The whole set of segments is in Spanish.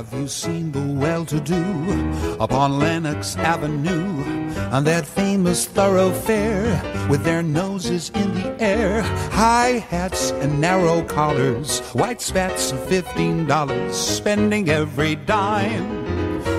Have you seen the well-to-do upon Lenox Avenue, on that famous thoroughfare with their noses in the air, high hats and narrow collars, white spats of $15, spending every dime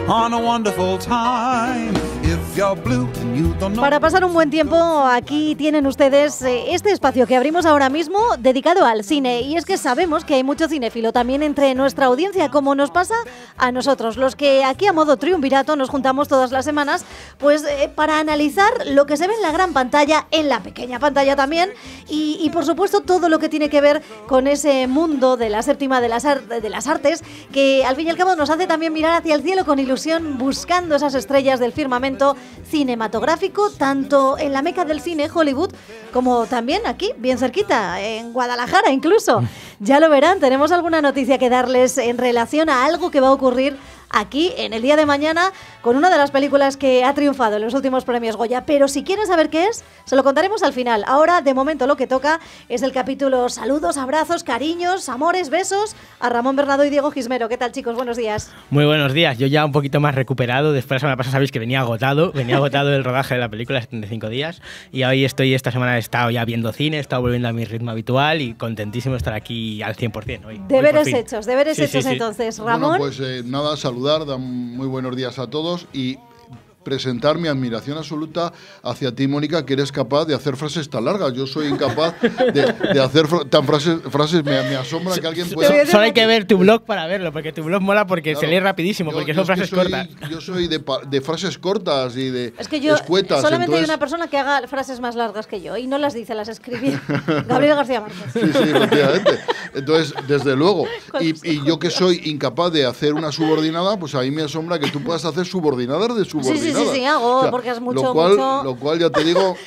on a wonderful time? If you're blue and you don't know. Para pasar un buen tiempo, aquí tienen ustedes este espacio que abrimos ahora mismo dedicado al cine. Y es que sabemos que hay mucho cinéfilo también entre nuestra audiencia, como nos pasa a nosotros, los que aquí a modo triunvirato nos juntamos todas las semanas, pues para analizar lo que se ve en la gran pantalla, en la pequeña pantalla también, y por supuesto todo lo que tiene que ver con ese mundo de la séptima de las artes, que al fin y al cabo nos hace también mirar hacia el cielo con ilusión, buscando esas estrellas del firmamento cinematográfico, tanto en la meca del cine, Hollywood, como también aquí, bien cerquita, en Guadalajara incluso. Ya lo verán, tenemos alguna noticia que darles en relación a algo que va a ocurrir aquí en el día de mañana con una de las películas que ha triunfado en los últimos premios Goya. Pero si quieren saber qué es, se lo contaremos al final. Ahora, de momento, lo que toca es el capítulo saludos, abrazos, cariños, amores, besos a Ramón Bernardo y Diego Gismero. ¿Qué tal, chicos? Buenos días. Muy buenos días. Yo ya un poquito más recuperado. Después de la semana pasada sabéis que venía agotado el rodaje de la película, 75 días. Y hoy esta semana he estado ya viendo cine, he estado volviendo a mi ritmo habitual y contentísimo de estar aquí al 100%. Hoy, deberes hechos entonces. Ramón. Bueno, pues nada, saludar, muy buenos días a todos y presentar mi admiración absoluta hacia ti, Mónica, que eres capaz de hacer frases tan largas. Yo soy incapaz de hacer frases. Me asombra que alguien pueda... Solo hay que ver tu blog para verlo, porque tu blog mola porque claro, se lee rapidísimo, porque son frases cortas. Yo soy de frases cortas y de es que yo escuetas. Solamente hay una persona que haga frases más largas que yo y no las dice, las escribí. Gabriel García Márquez. Sí, efectivamente. Entonces, desde luego. Y yo que soy incapaz de hacer una subordinada, pues a mí me asombra que tú puedas hacer subordinadas de subordinadas. Sí, hago, o sea, porque es mucho, lo cual ya te digo,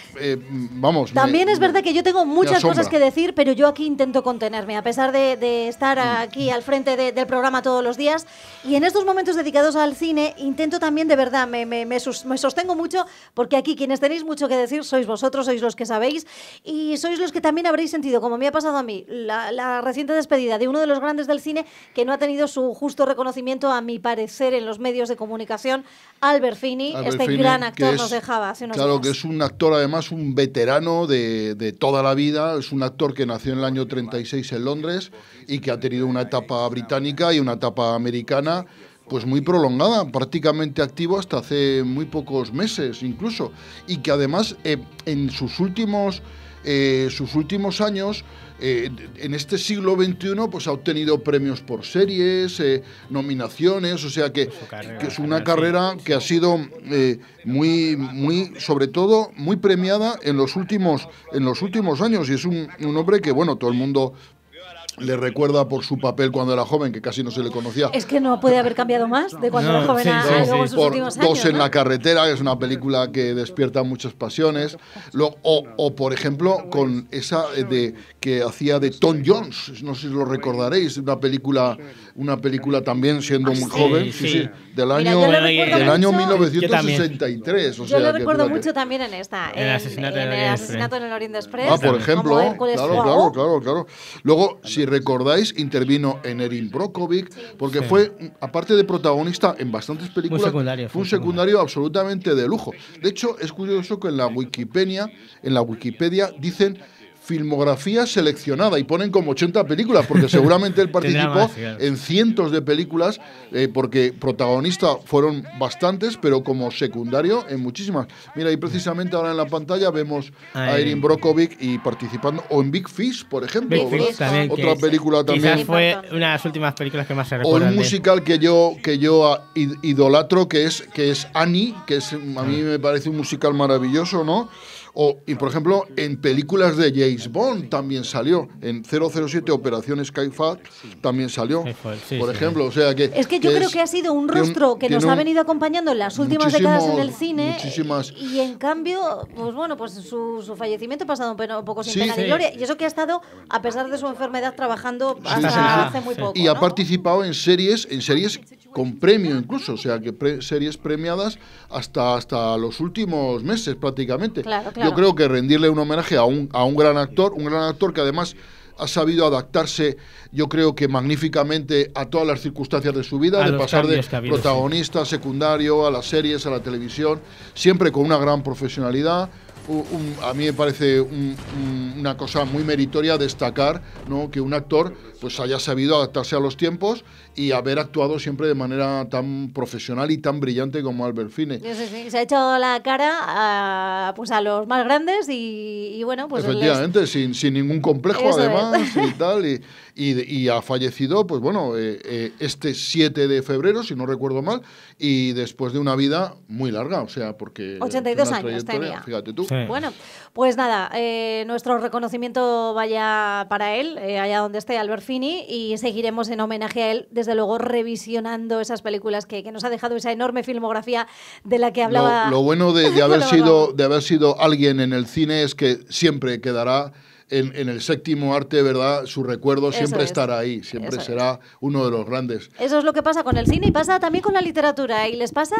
vamos. También es verdad que yo tengo muchas cosas que decir, pero yo aquí intento contenerme, a pesar de estar aquí al frente del programa todos los días. Y en estos momentos dedicados al cine, intento también, de verdad, me sostengo mucho, porque aquí quienes tenéis mucho que decir sois vosotros, sois los que sabéis, y sois los que también habréis sentido, como me ha pasado a mí, la reciente despedida de uno de los grandes del cine, que no ha tenido su justo reconocimiento, a mi parecer, en los medios de comunicación, Albert Finney. Este gran actor nos dejaba hace unos días. Claro, que es un actor, además, un veterano de toda la vida. Es un actor que nació en el año 36 en Londres y que ha tenido una etapa británica y una etapa americana pues muy prolongada, prácticamente activo hasta hace muy pocos meses incluso. Y que además en sus últimos años, en este siglo XXI, pues ha obtenido premios por series, nominaciones, o sea que es una carrera que ha sido sobre todo, muy premiada en los últimos años. Y es un hombre que, bueno, todo el mundo le recuerda por su papel cuando era joven, que casi no se le conocía. Es que no puede haber cambiado más de cuando era joven a luego en sus últimos años. Dos en la carretera, que es una película que despierta muchas pasiones. O por ejemplo, con esa que hacía de Tom Jones, no sé si lo recordaréis, una película también siendo muy joven, del año 1963. Yo lo recuerdo mucho también en esta, en el asesinato en el Orient Express. Por ejemplo, claro. Luego, si recordáis, intervino en Erin Brockovich, porque fue, aparte de protagonista en bastantes películas, fue un secundario absolutamente de lujo. De hecho, es curioso que en la Wikipedia dicen filmografía seleccionada y ponen como 80 películas, porque seguramente él participó en cientos de películas, porque protagonistas fueron bastantes, pero como secundario en muchísimas. Mira, y precisamente ahora en la pantalla vemos a Erin Brockovich y participando, o en Big Fish, por ejemplo, también, otra película también. Quizás fue una de las últimas películas que más se recuerdan. O un musical que yo idolatro, que es Annie, que a mí me parece un musical maravilloso, ¿no? Y por ejemplo, en películas de James Bond también salió. En 007 Operación Skyfall también salió. Por ejemplo, o sea que... Es que yo creo que ha sido un rostro que nos ha venido acompañando en las últimas décadas en el cine. Y en cambio, pues bueno, pues su fallecimiento ha pasado un poco sin pena ni gloria. Y eso que ha estado, a pesar de su enfermedad, trabajando hasta hace muy poco. Y ha participado en series con premio incluso. O sea, que series premiadas hasta los últimos meses prácticamente. Claro. Yo creo que rendirle un homenaje a un gran actor que además ha sabido adaptarse, yo creo que magníficamente, a todas las circunstancias de su vida, de pasar de protagonista, secundario, a las series, a la televisión, siempre con una gran profesionalidad. A mí me parece una cosa muy meritoria destacar, ¿no?, que un actor pues haya sabido adaptarse a los tiempos y haber actuado siempre de manera tan profesional y tan brillante como Albert Finney. Sí. Se ha echado la cara pues a los más grandes y bueno, pues efectivamente, sin ningún complejo, eso además, y tal, y ha fallecido, pues bueno, este 7 de febrero, si no recuerdo mal, y después de una vida muy larga, o sea, porque 82 años tenía. Fíjate tú. Sí. Bueno, pues nada, nuestro reconocimiento vaya para él, allá donde esté Albert Finney, y seguiremos en homenaje a él, desde luego revisionando esas películas que nos ha dejado, esa enorme filmografía de la que hablaba. Lo bueno de haber sido alguien en el cine es que siempre quedará en el séptimo arte, ¿verdad? Su recuerdo siempre estará ahí, siempre será uno de los grandes. Eso es lo que pasa con el cine y pasa también con la literatura, y les pasa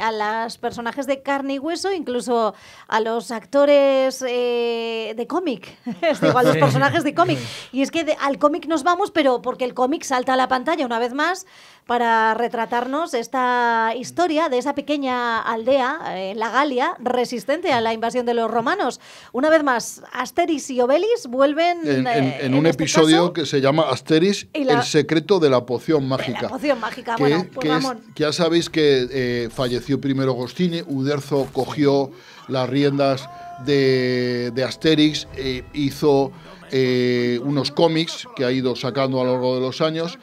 a los personajes de carne y hueso, incluso a los actores de cómic, digo, a los personajes de cómic. Y es que al cómic nos vamos, pero porque el cómic salta a la pantalla una vez más para retratarnos esta historia de esa pequeña aldea en la Galia, resistente a la invasión de los romanos. Una vez más, Asterix y Obelix vuelven en un episodio que se llama Asterix, el secreto de la poción mágica. La poción mágica, que ya sabéis que falleció primero Goscinny, Uderzo cogió las riendas de Asterix, hizo unos cómics que ha ido sacando a lo largo de los años.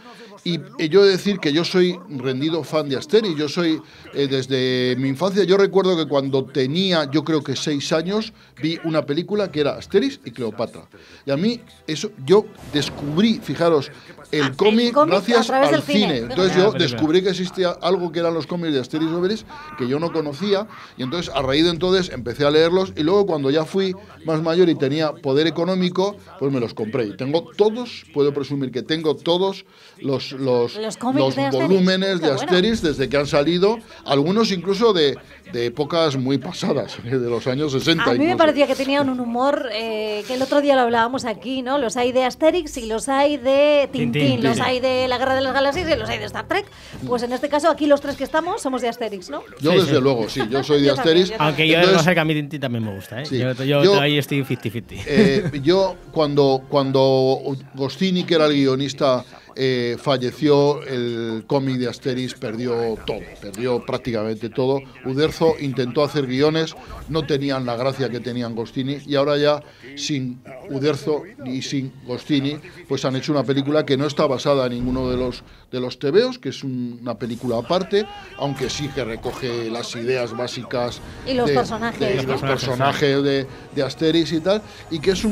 Y yo he de decir que yo soy rendido fan de Asterix. Yo soy, desde mi infancia, yo recuerdo que cuando tenía, yo creo que 6 años, vi una película que era Asterix y Cleopatra. Y a mí, eso, yo descubrí, fijaros, el cómic gracias al cine. Entonces yo descubrí que existía algo que eran los cómics de Asterix y Obelix, que yo no conocía, y entonces a raíz de entonces empecé a leerlos, y luego cuando ya fui más mayor y tenía poder económico, pues me los compré. Y tengo todos, puedo presumir que tengo todos los volúmenes de Asterix desde que han salido, algunos incluso de épocas muy pasadas, de los años 60. A mí me parecía que tenían un humor, que el otro día lo hablábamos aquí, ¿no? Los hay de Asterix y los hay de Tintín, los hay de La Guerra de las Galaxias y los hay de Star Trek. Pues en este caso, aquí los tres que estamos somos de Asterix, ¿no? Yo desde luego, sí, yo soy de Asterix. Aunque yo no sé que a mí Tintín también me gusta, ¿eh? Sí. Yo ahí estoy 50-50. Yo cuando Goscinny, que era el guionista, falleció, el cómic de Asterix perdió prácticamente todo. Uderzo intentó hacer guiones, no tenían la gracia que tenían Goscinny, y ahora ya sin Uderzo y sin Goscinny pues han hecho una película que no está basada en ninguno de los tebeos, que es una película aparte, aunque sí que recoge las ideas básicas y los personajes de Asterix y tal, y que es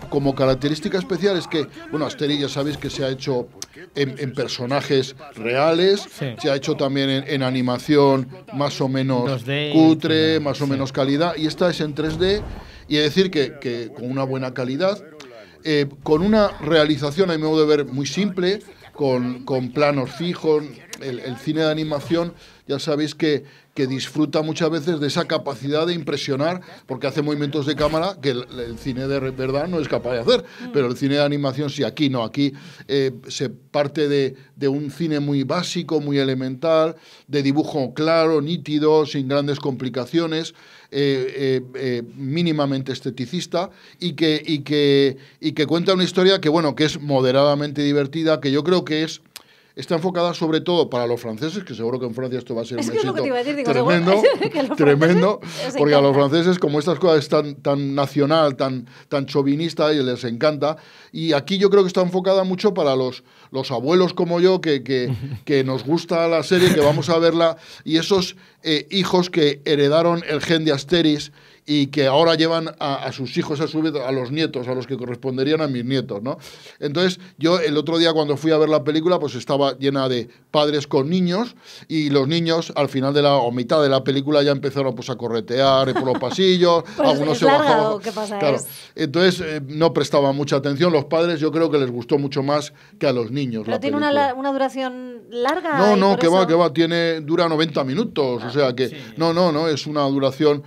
como característica especial es que, bueno, Asterix ya sabéis que se ha hecho en personajes reales, se ha hecho también en animación más o menos 2D, cutre, más o menos calidad, y esta es en 3D, y es decir que con una buena calidad, con una realización, a mi modo de ver, muy simple, con planos fijos. El cine de animación, ya sabéis que disfruta muchas veces de esa capacidad de impresionar, porque hace movimientos de cámara que el cine de verdad no es capaz de hacer, pero el cine de animación sí, aquí no, aquí se parte de un cine muy básico, muy elemental, de dibujo claro, nítido, sin grandes complicaciones, mínimamente esteticista, y que cuenta una historia que, bueno, que es moderadamente divertida, que yo creo que está enfocada sobre todo para los franceses, que seguro que en Francia esto va a ser un éxito tremendo, porque a los franceses, como estas cosas es tan nacional, tan chauvinista, y les encanta. Y aquí yo creo que está enfocada mucho para los abuelos como yo, que nos gusta la serie, que vamos a verla, y esos hijos que heredaron el gen de Asterix y que ahora llevan a sus hijos, a su vez, a los nietos, a los que corresponderían a mis nietos, ¿no? Entonces, yo el otro día cuando fui a ver la película, pues estaba llena de padres con niños, y los niños al final o mitad de la película ya empezaron pues a corretear por los pasillos, pues algunos se bajaban. Claro. Entonces, no prestaban mucha atención. Los padres, yo creo que les gustó mucho más que a los niños. Pero tiene una duración larga. No, que va, dura 90 minutos, o sea que... Sí. No, es una duración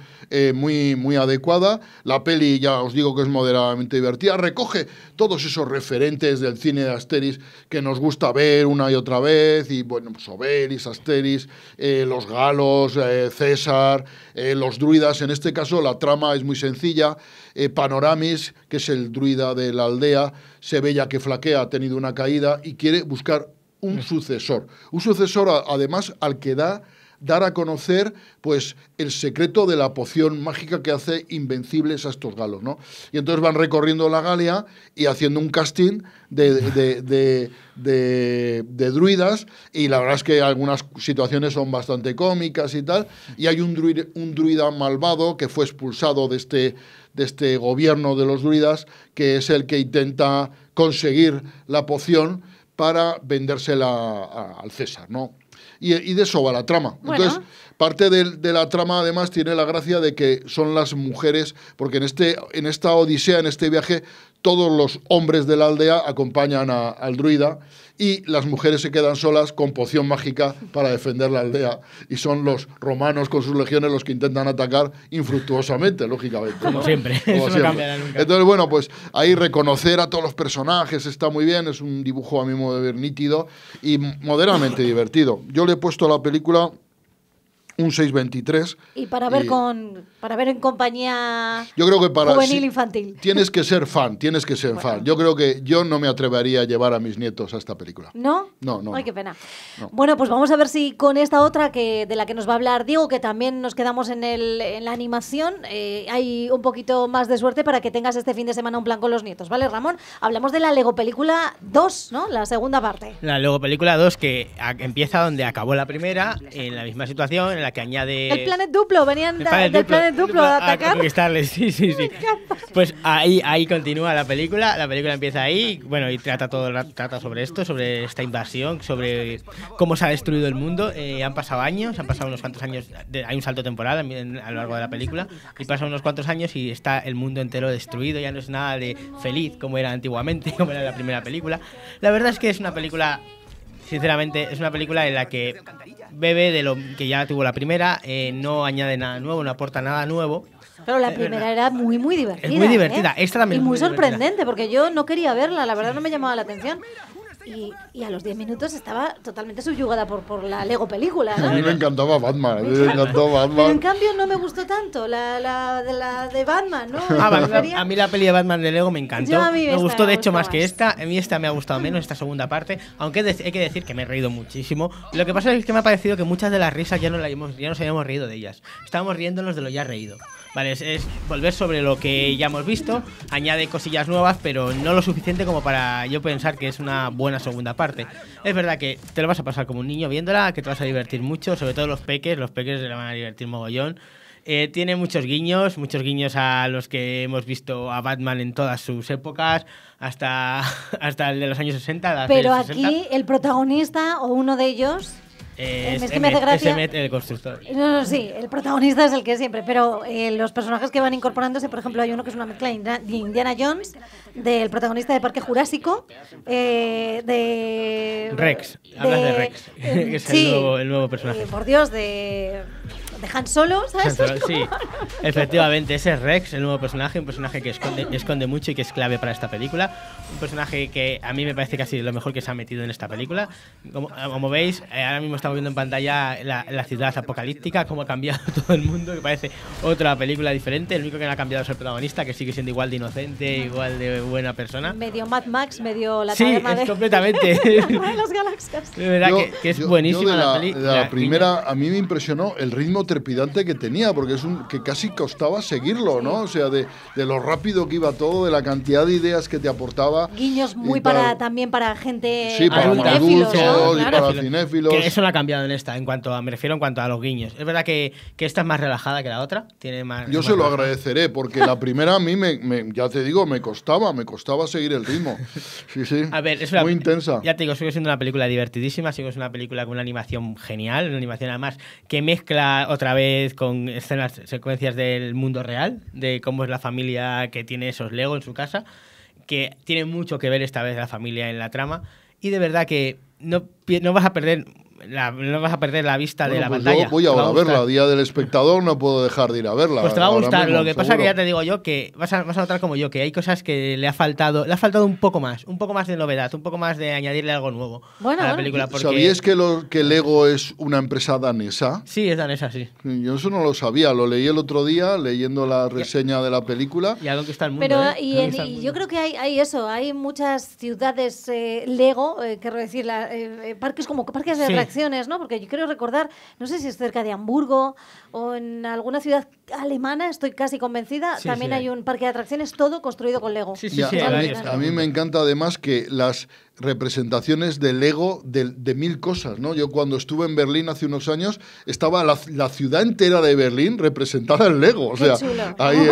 muy, muy adecuada. La peli, ya os digo que es moderadamente divertida, recoge todos esos referentes del cine de Asterix que nos gusta ver una y otra vez, y bueno, pues Obelix, Asterix, los galos, César, los druidas. En este caso la trama es muy sencilla. Panoramis, que es el druida de la aldea, se ve ya que flaquea, ha tenido una caída y quiere buscar un sucesor. Un sucesor, además, al que dar a conocer pues el secreto de la poción mágica que hace invencibles a estos galos, ¿no? Y entonces van recorriendo la Galia y haciendo un casting de druidas, y la verdad es que algunas situaciones son bastante cómicas y tal, y hay un druida malvado que fue expulsado de este gobierno de los druidas, que es el que intenta conseguir la poción para vendérsela al César, ¿no? Y de eso va la trama. Bueno. Entonces, parte de la trama, además, tiene la gracia de que son las mujeres, porque en esta odisea, en este viaje, todos los hombres de la aldea acompañan al druida, y las mujeres se quedan solas con poción mágica para defender la aldea. Y son los romanos con sus legiones los que intentan atacar infructuosamente, lógicamente, ¿no? Como siempre. Como eso siempre. No cambiará nunca. Entonces, bueno, pues ahí reconocer a todos los personajes está muy bien. Es un dibujo, a mi modo de ver, nítido y moderadamente divertido. Yo le he puesto a la película un 6,23. Y para ver en compañía, yo creo que juvenil, infantil. Tienes que ser fan. Fan. Yo creo que yo no me atrevería a llevar a mis nietos a esta película. ¿No? No. Ay, qué pena. No. Bueno, pues vamos a ver si con esta otra de la que nos va a hablar Diego, que también nos quedamos en la animación, hay un poquito más de suerte para que tengas este fin de semana un plan con los nietos, ¿vale, Ramón? Hablamos de la Lego Película 2, ¿no? La segunda parte. La Lego Película 2, que empieza donde acabó la primera, en la misma situación, en la que añade... El Planet Duplo, venían del Planet Duplo a atacar. A conquistarles, sí. Pues ahí continúa la película empieza ahí, bueno, y trata sobre esto, sobre esta invasión, sobre cómo se ha destruido el mundo. Han pasado unos cuantos años, hay un salto temporal a lo largo de la película, y pasan unos cuantos años y está el mundo entero destruido, ya no es nada de feliz como era antiguamente, como era en la primera película. La verdad es que es una película... Sinceramente, es una película en la que bebe de lo que ya tuvo la primera, no añade nada nuevo, no aporta nada nuevo. Pero la primera era muy, muy divertida. Es muy divertida. Esta también y muy sorprendente, divertida. Porque yo no quería verla, la verdad no me llamaba la atención. Y a los 10 minutos estaba totalmente subyugada por la Lego película, ¿no? A mí me encantaba Batman. Pero en cambio no me gustó tanto la de Batman, ¿no? A mí la peli de Batman de Lego me encantó. Me gustó de hecho más que esta. A mí esta me ha gustado menos, esta segunda parte. Aunque hay que decir que me he reído muchísimo. Lo que pasa es que me ha parecido que muchas de las risas ya nos habíamos reído de ellas. Estábamos riéndonos de lo ya reído. Vale, es volver sobre lo que ya hemos visto, añade cosillas nuevas, pero no lo suficiente como para yo pensar que es una buena segunda parte. Es verdad que te lo vas a pasar como un niño viéndola, que te vas a divertir mucho, sobre todo los peques se la van a divertir mogollón. Tiene muchos guiños a los que hemos visto a Batman en todas sus épocas, hasta el de los años 60. Pero aquí el protagonista, o uno de ellos... Es que me hace gracia. el constructor. No, sí, el protagonista es el que siempre, pero los personajes que van incorporándose, por ejemplo, hay uno que es una mezcla de Indiana Jones, del protagonista de Parque Jurásico, de... Rex, hablas de Rex, que es el nuevo personaje. Por Dios, de Han Solo, ¿sabes? Sí, efectivamente, ese es Rex, el nuevo personaje, un personaje que esconde mucho y que es clave para esta película. Un personaje que a mí me parece casi lo mejor que se ha metido en esta película. Como veis, ahora mismo estamos viendo en pantalla la ciudad apocalíptica, cómo ha cambiado todo el mundo, que parece otra película diferente. El único que no ha cambiado es el protagonista, que sigue siendo igual de inocente, igual de buena persona. Medio Mad Max, medio la taberna de... completamente. de las galaxias. De verdad que es buenísima la película. La primera, a mí me impresionó el ritmo trepidante que tenía, porque que casi costaba seguirlo, ¿no? O sea, de lo rápido que iba todo, de la cantidad de ideas que te aportaba. Guiños muy también para gente para cinéfilos, ¿no? Y para cinéfilos. Que eso no ha cambiado en esta, me refiero en cuanto a los guiños. Es verdad que esta es más relajada que la otra, tiene más... Yo se lo agradeceré, porque la primera a mí ya te digo, me costaba seguir el ritmo. Sí. A ver, es muy intensa. Ya te digo, sigue siendo una película divertidísima, sigue siendo una película con una animación genial, una animación además que mezcla otra vez con secuencias del mundo real, de cómo es la familia que tiene esos Lego en su casa, que tiene mucho que ver esta vez la familia en la trama, y de verdad que no vas a perder la vista de la pantalla. Yo voy ahora a verla, Día del Espectador, no puedo dejar de ir a verla. Pues te va a gustar, mismo, lo que pasa seguro. que ya te digo yo que vas a notar como yo, que hay cosas que le ha faltado un poco más de novedad, un poco más de añadirle algo nuevo a la película. Porque... ¿Sabíais que Lego es una empresa danesa? Sí, es danesa, sí. Yo eso no lo sabía, lo leí el otro día leyendo la reseña de la película. Y algo que está el mundo. Pero y yo creo que hay muchas ciudades Lego, quiero decir, parques como parques de atracciones, ¿no? Porque yo quiero recordar, no sé si es cerca de Hamburgo o en alguna ciudad alemana, estoy casi convencida, también hay un parque de atracciones todo construido con Lego. A mí me encanta además que las representaciones de Lego de mil cosas, ¿no? Yo cuando estuve en Berlín hace unos años estaba la ciudad entera de Berlín representada en Lego, o sea, ahí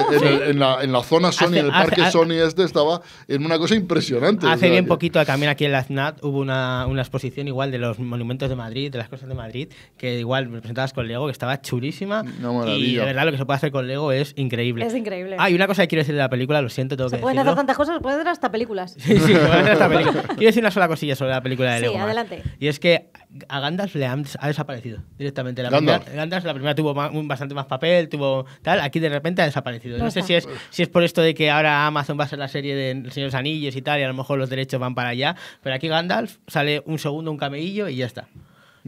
en la zona Sony, en el parque Sony estaba en una cosa impresionante. Hace bien poquito también aquí en la FNAC hubo una exposición igual de los monumentos de Madrid, de las cosas de Madrid, que igual representadas con Lego, que estaba chulísima. Y de verdad lo que se puede hacer con Lego es increíble. Es increíble. Y una cosa que quiero decir de la película, lo siento, tengo que decirlo. Se pueden hacer tantas cosas, se pueden hacer hasta películas. Sí, se pueden hacer hasta películas. Quiero decir una sola cosilla sobre la película de Lego. Sí, adelante. Y es que a Gandalf ha desaparecido directamente. Gandalf la primera tuvo bastante más papel, tuvo tal, aquí de repente ha desaparecido. No sé si es por esto de que ahora Amazon va a ser la serie de El Señor de los Anillos y tal, y a lo mejor los derechos van para allá, pero aquí Gandalf sale un segundo, un camello y ya está.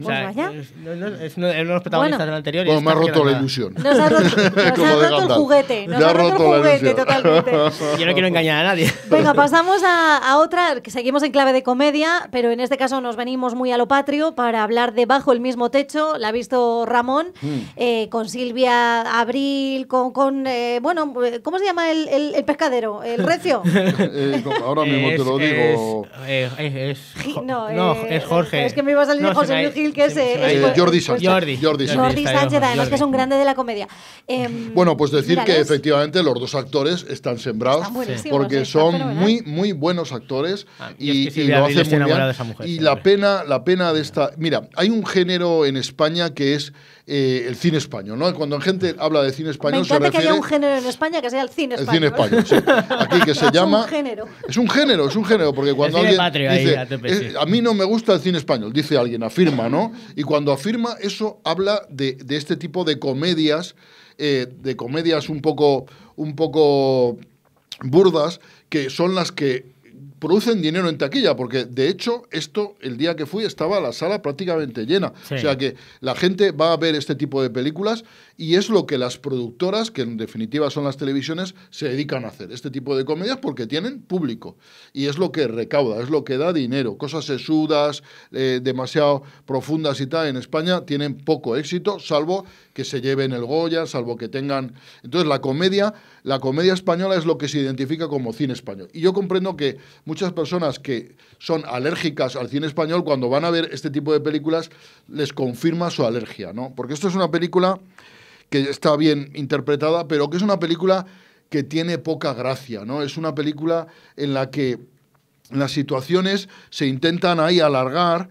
O sea, vaya. Es uno de los protagonistas del anterior. Bueno, me ha roto la ilusión. Nos ha roto el juguete. Nos ha roto el juguete totalmente. Yo no quiero engañar a nadie. Venga, pasamos a otra, que seguimos en clave de comedia, pero en este caso nos venimos muy a lo patrio para hablar de Bajo el mismo techo. La ha visto Ramón, con Silvia Abril, bueno, ¿cómo se llama el pescadero? ¿El Recio? Ahora mismo te lo digo. Es Jorge. Es que me iba a salir José Luis Gil, que es Jordi Sánchez. Jordi Sánchez, además que es un grande de la comedia. Bueno, pues decir que efectivamente los dos actores están sembrados porque son muy, muy buenos actores y lo hacen muy bien. Y la pena de esta... Mira, hay un género en España que es el cine español, ¿no? Cuando la gente habla de cine español se refiere... Me encanta que haya un género en España que sea el cine español. El cine español, sí. Aquí que se llama... Es un género, porque cuando alguien dice, a mí no me gusta el cine español, dice alguien, afirma, ¿no? Y cuando afirma, eso habla de este tipo de comedias, un poco burdas, que son las que producen dinero en taquilla, porque de hecho esto, el día que fui, estaba la sala prácticamente llena. Sí. O sea que la gente va a ver este tipo de películas y es lo que las productoras, que en definitiva son las televisiones, se dedican a hacer. Este tipo de comedias porque tienen público y es lo que recauda, es lo que da dinero. Cosas sesudas, demasiado profundas y tal, en España tienen poco éxito, salvo que se lleven el Goya, salvo que tengan... Entonces la comedia española es lo que se identifica como cine español. Y yo comprendo que muchas personas que son alérgicas al cine español, cuando van a ver este tipo de películas, les confirma su alergia, ¿no? Porque esto es una película que está bien interpretada, pero que es una película que tiene poca gracia, ¿no? Es una película en la que las situaciones se intentan ahí alargar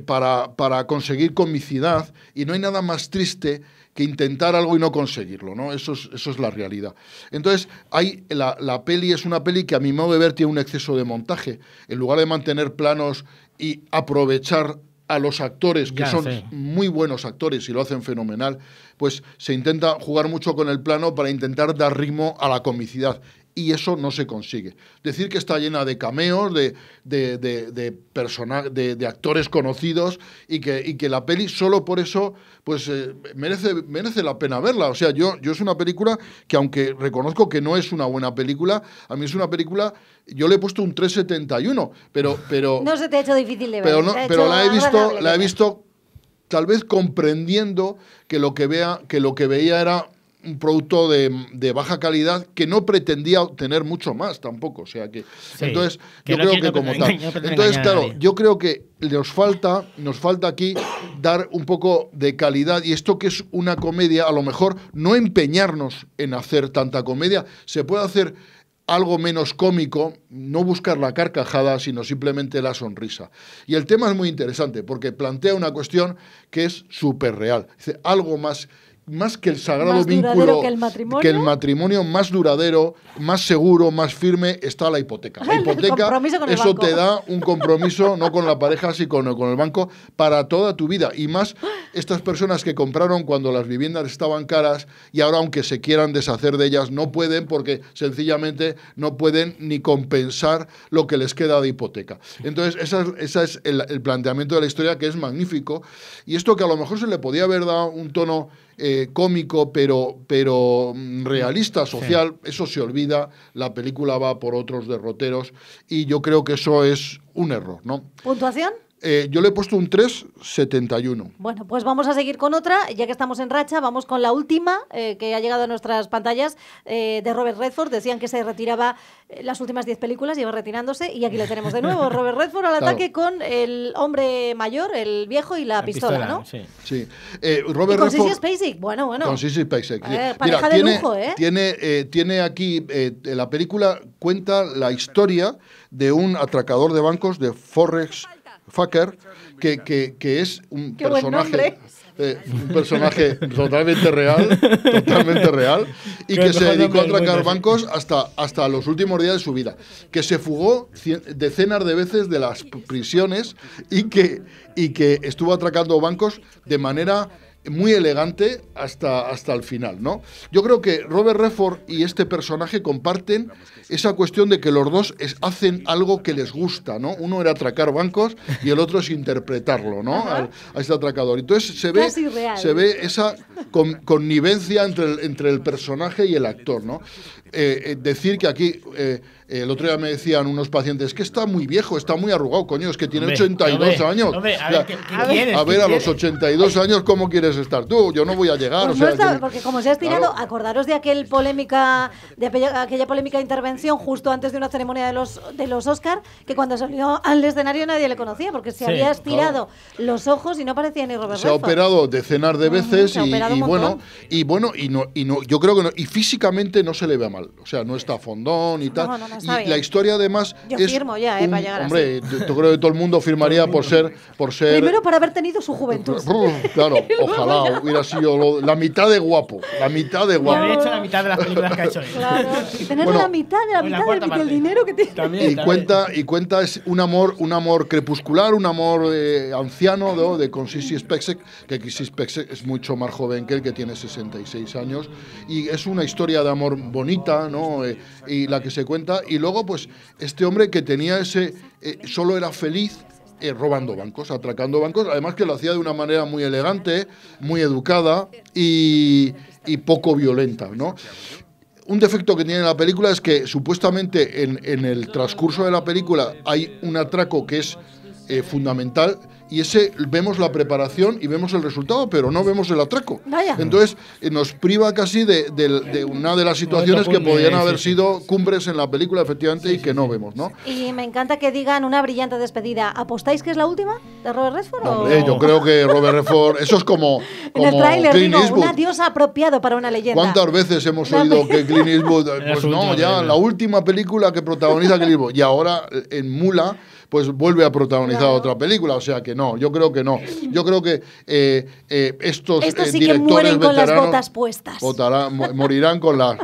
para conseguir comicidad, y no hay nada más triste que intentar algo y no conseguirlo, ¿no? Eso es la realidad. Entonces, la peli es una peli que a mi modo de ver tiene un exceso de montaje. En lugar de mantener planos y aprovechar a los actores, que son muy buenos actores y lo hacen fenomenal, pues se intenta jugar mucho con el plano para intentar dar ritmo a la comicidad. Y eso no se consigue. Decir que está llena de cameos, de actores conocidos y que la peli solo por eso pues merece la pena verla. O sea, yo es una película que, aunque reconozco que no es una buena película, a mí es una película, yo le he puesto un 3,71, pero no se te ha hecho difícil de ver. Pero la he visto tal vez comprendiendo que lo que veía era un producto de baja calidad que no pretendía obtener mucho más tampoco, o sea que entonces yo creo que como tal. Entonces, claro, yo creo que nos falta aquí dar un poco de calidad, y esto que es una comedia, a lo mejor no empeñarnos en hacer tanta comedia, se puede hacer algo menos cómico, no buscar la carcajada, sino simplemente la sonrisa. Y el tema es muy interesante porque plantea una cuestión que es súper real. Dice, algo más más que el sagrado vínculo, que el matrimonio más duradero, más seguro, más firme, está la hipoteca. La hipoteca, eso te da un compromiso, no con la pareja, sino con el banco, para toda tu vida. Y más estas personas que compraron cuando las viviendas estaban caras y ahora, aunque se quieran deshacer de ellas, no pueden porque sencillamente no pueden ni compensar lo que les queda de hipoteca. Entonces, ese es el planteamiento de la historia, que es magnífico. Y esto, que a lo mejor se le podía haber dado un tono cómico, pero realista, social, eso se olvida. La película va por otros derroteros y yo creo que eso es un error, ¿no? ¿Puntuación? Yo le he puesto un 3,71. Bueno, pues vamos a seguir con otra, ya que estamos en racha, vamos con la última que ha llegado a nuestras pantallas, de Robert Redford. Decían que se retiraba las últimas 10 películas, iba retirándose, y aquí le tenemos de nuevo. Robert Redford al ataque con el hombre mayor, el viejo y la pistola, ¿no? Sí. Robert Redford, Sissy Spacek, bueno. Con Sissy Spacek. Pareja de lujo, ¿eh? Tiene aquí, la película cuenta la historia de un atracador de bancos, de Forrest Fucker, que es un personaje totalmente real, y que se dedicó a atracar bancos hasta los últimos días de su vida, que se fugó decenas de veces de las prisiones y que estuvo atracando bancos de manera muy elegante hasta el final, ¿no? Yo creo que Robert Redford y este personaje comparten esa cuestión de que los dos hacen algo que les gusta, ¿no? Uno era atracar bancos y el otro es interpretarlo, ¿no? A este atracador. Entonces se ve esa connivencia entre el personaje y el actor, ¿no? Decir que aquí, el otro día me decían unos pacientes que está muy viejo, está muy arrugado, coño, es que tiene 82 años. A ver, a los 82 años, ¿cómo quieres estar tú? Yo no voy a llegar. Pues no está, porque como se ha estirado, acordaros de aquella polémica intervención justo antes de una ceremonia de los Oscar, que cuando salió al escenario nadie le conocía, porque se había estirado los ojos y no parecía ni Robert Redford. Se ha operado decenas de veces y yo creo que no, y físicamente no se le ve mal. O sea, no está fondón y tal. Y la historia, además, yo firmo ya, para llegar hombre, así. Yo creo que todo el mundo firmaría por ser... Primero, para haber tenido su juventud. Claro, ojalá hubiera sido la mitad de guapo. La mitad de guapo. Habría hecho la mitad de las películas que ha hecho él. Claro. Tener la mitad del dinero que tiene. También. Y cuenta es un amor crepuscular, un amor anciano, ¿no? Con Sissy Spacek, que Sissy Spacek es mucho más joven que él, que tiene 66 años. Y es una historia de amor bonita, ¿no? Y la que se cuenta, y luego pues este hombre que tenía solo era feliz robando bancos, atracando bancos, además que lo hacía de una manera muy elegante, muy educada y poco violenta, ¿no? Un defecto que tiene la película es que supuestamente en el transcurso de la película hay un atraco que es fundamental, y vemos la preparación y vemos el resultado, pero no vemos el atraco. Vaya. Entonces nos priva casi de una de las situaciones que podían haber sido cumbres en la película, efectivamente, y que no vemos, ¿no? Y me encanta que digan una brillante despedida. ¿Apostáis que es la última de Robert Redford? No, hombre, yo creo que Robert Redford, eso es como en el tráiler, Clint Eastwood. Un adiós apropiado para una leyenda. ¿Cuántas veces hemos oído que Clint Eastwood, pues no, ya la última película que protagoniza Clint Eastwood, y ahora en Mula pues vuelve a protagonizar otra película, o sea que no, yo creo que no. Yo creo que estos sí directores que mueren con las veteranos botas puestas. Morirán con las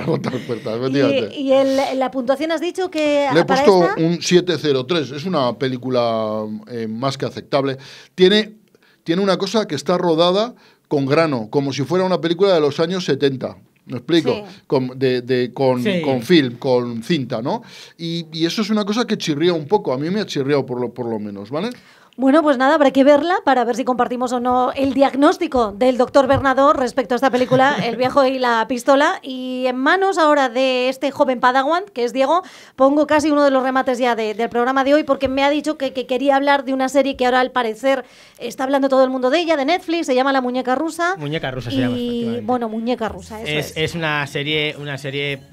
botas puestas, efectivamente. ¿Y la puntuación has dicho que le he puesto un 7,03, es una película más que aceptable. Tiene una cosa que está rodada con grano, como si fuera una película de los años 70. ¿Me explico? Sí. Con film, con cinta, ¿no? Y eso es una cosa que chirría un poco. A mí me ha chirriado por lo menos, ¿vale? Bueno, pues nada, habrá que verla para ver si compartimos o no el diagnóstico del doctor Bernador respecto a esta película, El viejo y la pistola. Y en manos ahora de este joven Padawan, que es Diego, pongo casi uno de los remates ya del programa de hoy, porque me ha dicho que quería hablar de una serie que ahora al parecer está hablando todo el mundo de ella, de Netflix, se llama La Muñeca Rusa. Muñeca Rusa se llama. Y bueno, Muñeca Rusa, eso es una serie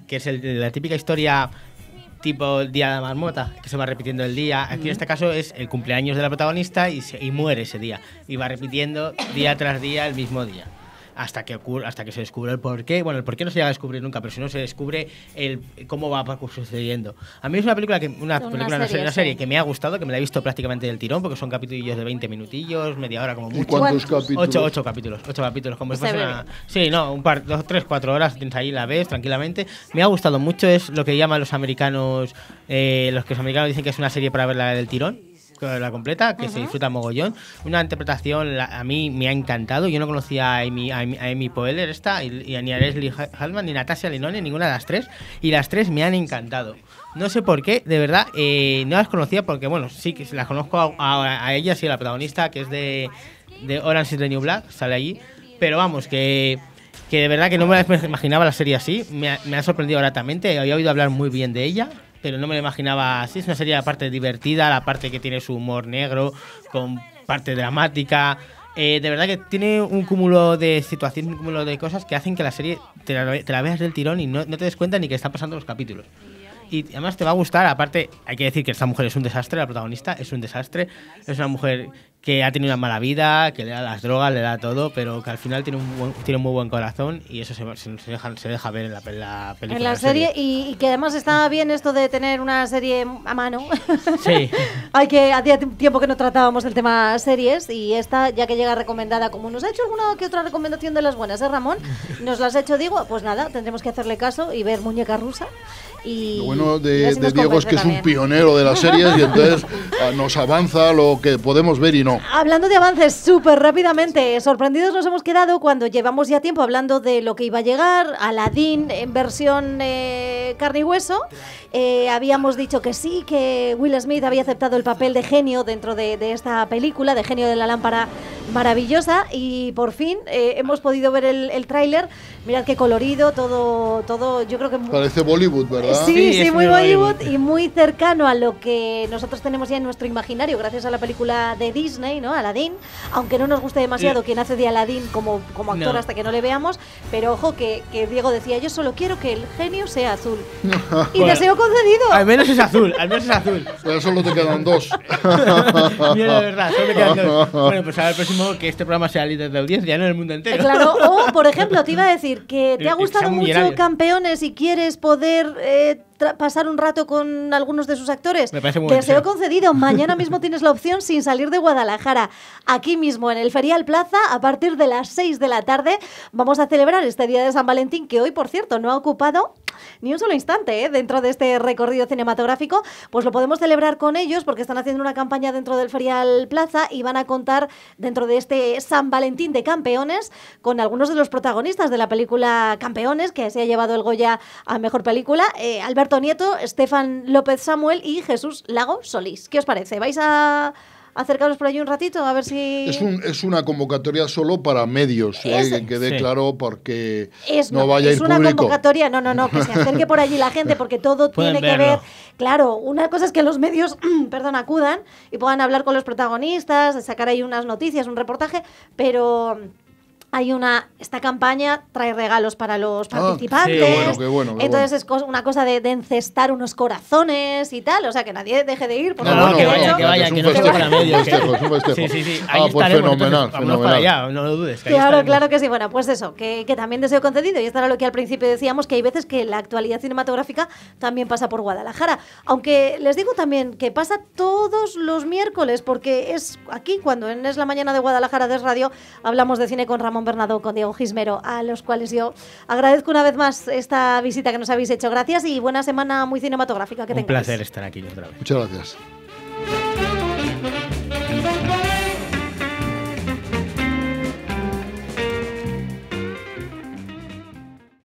que es la típica historia tipo el Día de la Marmota, que se va repitiendo el día. Aquí en este caso es el cumpleaños de la protagonista y muere ese día. Y va repitiendo día tras día el mismo día. hasta que se descubre el porqué. Bueno, el porqué no se llega a descubrir nunca, pero si no se descubre cómo va sucediendo. A mí es una serie que me ha gustado, que me la he visto prácticamente del tirón, porque son capítulos de 20 minutillos, media hora como mucho. ¿Y cuántos capítulos? 8 capítulos, como si fuese una... Sí, no, 2, 3, 4 horas tienes ahí, la ves tranquilamente. Me ha gustado mucho, es lo que llaman los americanos, los americanos dicen que es una serie para verla del tirón, la completa, que se disfruta mogollón. Una interpretación a mí me ha encantado. Yo no conocía a Amy Poehler y ni a Leslie Hallman, ni a Natasha Lyonne, ninguna de las tres, y las tres me han encantado. No sé por qué, de verdad, no las conocía porque, bueno, sí que las conozco a ella, sí, a la protagonista, que es de Orange is the New Black, sale allí, pero vamos, que de verdad que no me imaginaba la serie así. Me ha sorprendido gratamente. Había oído hablar muy bien de ella, pero no me la imaginaba así. Es una serie, la parte divertida, la parte que tiene su humor negro, con parte dramática. De verdad que tiene un cúmulo de situaciones, un cúmulo de cosas que hacen que la serie te la veas del tirón y no te des cuenta ni que están pasando los capítulos. Y además te va a gustar. Aparte, hay que decir que esta mujer es un desastre, la protagonista es un desastre. Es una mujer que ha tenido una mala vida, que le da las drogas, le da todo, pero que al final tiene un muy buen corazón, y eso se deja ver en la película. En la serie, y que además está bien esto de tener una serie a mano. Sí. Hacía tiempo que no tratábamos el tema series, y esta, ya que llega recomendada, como nos ha hecho alguna que otra recomendación de las buenas, Ramón? Nos las ha hecho Diego, pues nada, tendremos que hacerle caso y ver Muñeca Rusa. Y lo bueno de Diego es que también es un pionero de las series, y entonces nos avanza lo que podemos ver y no. Hablando de avances, súper rápidamente, sorprendidos nos hemos quedado cuando llevamos ya tiempo hablando de lo que iba a llegar, Aladdin en versión carne y hueso. Habíamos dicho que sí, que Will Smith había aceptado el papel de genio dentro de esta película, de genio de la lámpara maravillosa, y por fin hemos podido ver el tráiler. Mirad qué colorido, todo, yo creo que... Parece Bollywood, ¿verdad? Sí, muy Bollywood y muy cercano a lo que nosotros tenemos ya en nuestro imaginario, gracias a la película de Disney, ¿no? Aladdin, aunque no nos guste demasiado quien hace de Aladdin como actor hasta que no le veamos, pero ojo que Diego decía, yo solo quiero que el genio sea azul. Y bueno, deseo concedido. Al menos es azul, Pero solo te quedan 2. Mira, de verdad, solo te quedan 2. Bueno, pues a ver el próximo que este programa sea líder de audiencia, no en el mundo entero. Claro, o por ejemplo, te iba a decir que te ha gustado mucho Campeones y quieres poder pasar un rato con algunos de sus actores. Me parece muy bien. Deseo concedido. Mañana mismo tienes la opción sin salir de Guadalajara. Aquí mismo en el Ferial Plaza, a partir de las 6 de la tarde, vamos a celebrar este día de San Valentín, que hoy, por cierto, no ha ocupado ni un solo instante dentro de este recorrido cinematográfico. Pues lo podemos celebrar con ellos porque están haciendo una campaña dentro del Ferial Plaza y van a contar dentro de este San Valentín de Campeones con algunos de los protagonistas de la película Campeones, que se ha llevado el Goya a Mejor Película, Alberto Nieto, Estefan López Samuel y Jesús Lago Solís. ¿Qué os parece? ¿Vais a acercaros por allí un ratito a ver si...? Es una convocatoria solo para medios, que quede claro, porque no vaya a ir público. Es una convocatoria, no, que se acerque por allí la gente, porque todo tiene que ver... Claro, una cosa es que los medios, acudan y puedan hablar con los protagonistas, sacar ahí unas noticias, un reportaje, pero... Esta campaña trae regalos para los participantes. Qué bueno. Entonces es una cosa de encestar unos corazones y tal. O sea, que nadie deje de ir. Que vaya, que no esté para medios. Es un festejo. Sí. Ahí pues fenomenal. Vámonos para allá, no lo dudes. Claro que sí. Bueno, pues eso, que también deseo concedido. Y esto era lo que al principio decíamos, que hay veces que la actualidad cinematográfica también pasa por Guadalajara. Aunque les digo también que pasa todos los miércoles, porque es aquí, cuando en Es la Mañana de Guadalajara de Radio, hablamos de cine con Ramón Bernardo, con Diego Gismero, a los cuales yo agradezco una vez más esta visita que nos habéis hecho. Gracias y buena semana muy cinematográfica que tengáis. Un placer estar aquí otra vez. Muchas gracias.